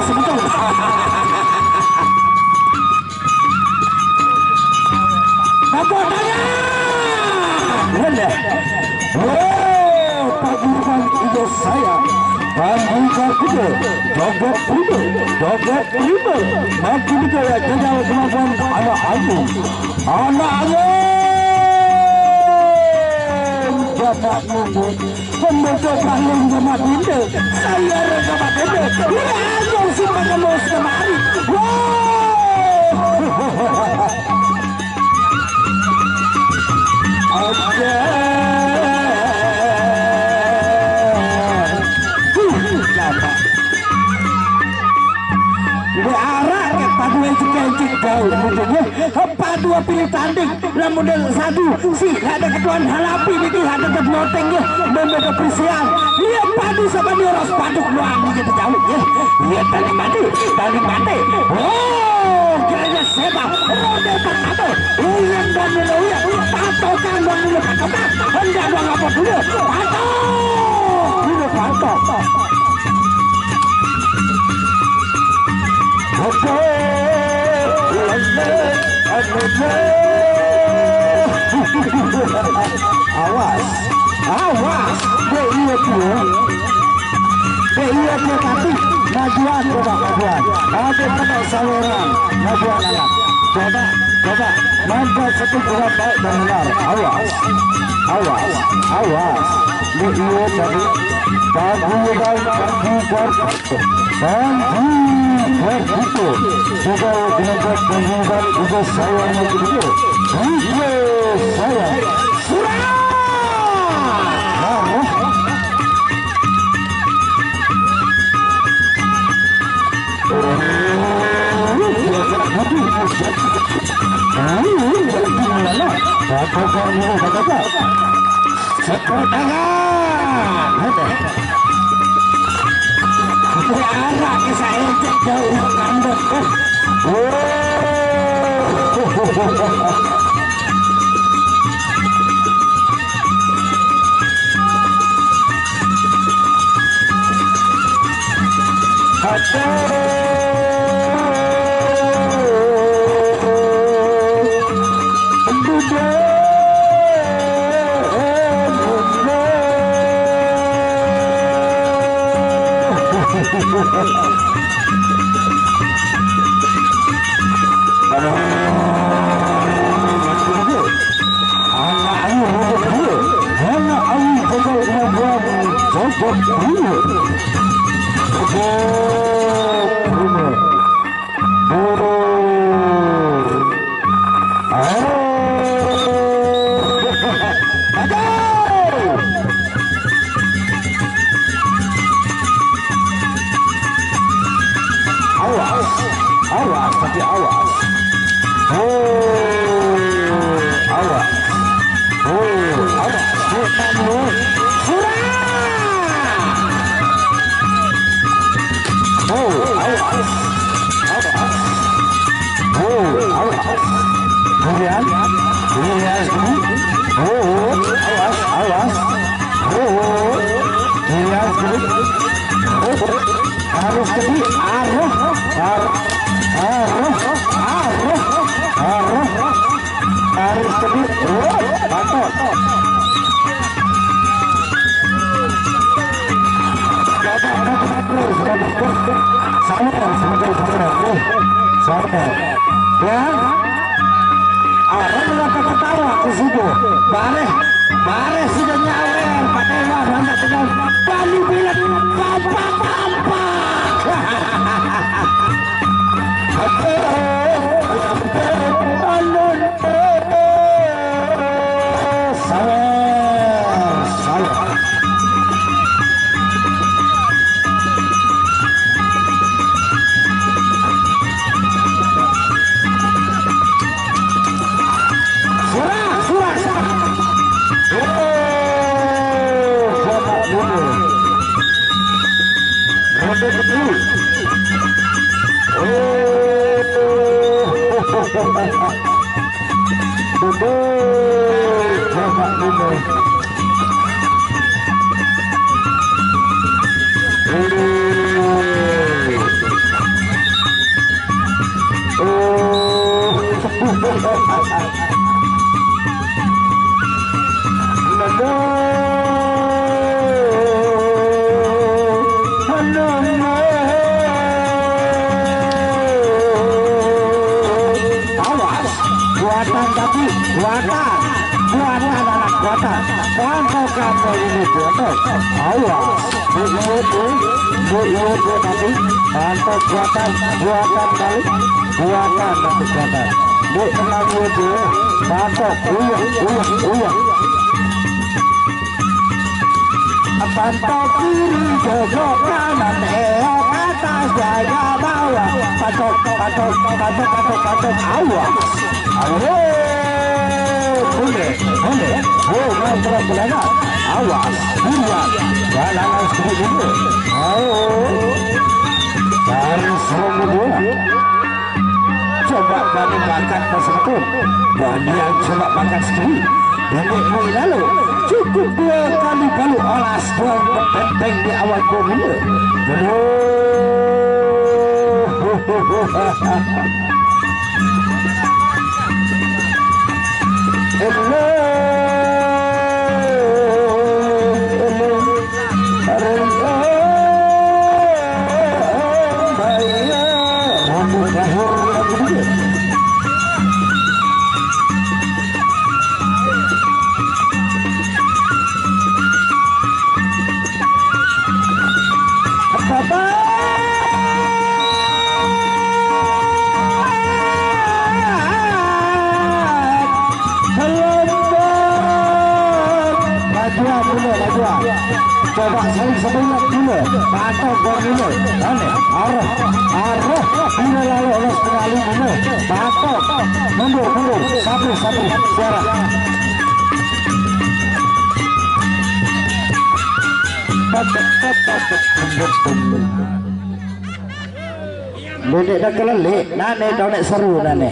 betul. Bapak tanya. Oh, paguyuban ibu saya. Panji Kartike, dapat prima, makin dikaya jajal kemampuan anak ayam, dapat nunggu, pembentuk paling dapat ende, saya dapat ende, lihat si pengelos kemari, Pepadu pilih tanding namun satu sih ada ketuan halapi ini ada keblotengnya membedo Persesean lihat padu sama dia orang padu keluar gitu jauh ya lihat tali mati oh kira-kira seba roda pertama uyan dan uyan patokan dan dulu patokan hendak dua ngapot dulu patok awas dia tapi majuan ada penuh saluran majuan anak coba mantap satu gerak baik dan benar awas dia tadi Panji Kartike juga dengan penghubungan juga saya yang begitu saya surah arah kisah ejek jauh kandung ya orang udah ketawa ke situ bare sudah nyawer pakai warna tinggal bali bilang tampak ini tuh awas bu nanti mantap buatan balik buatan nanti buatan bu tenang bu mantap uyah pantau kiri jojok kanan atas jaga bawah patok awas boleh mantra belanda awas buruan jalan seru dari seru coba bani makan tersebut bani yang coba makan sendiri nenek moyang lalu cukup 2 kali balu olas doang bertenteng di awal pemilu coba sebanyak dulu patok buat dulu aneh arah ini lalu oleh sekali dulu patok mundur satu suara Dedek dah kelelek, nane dah nak seru nane.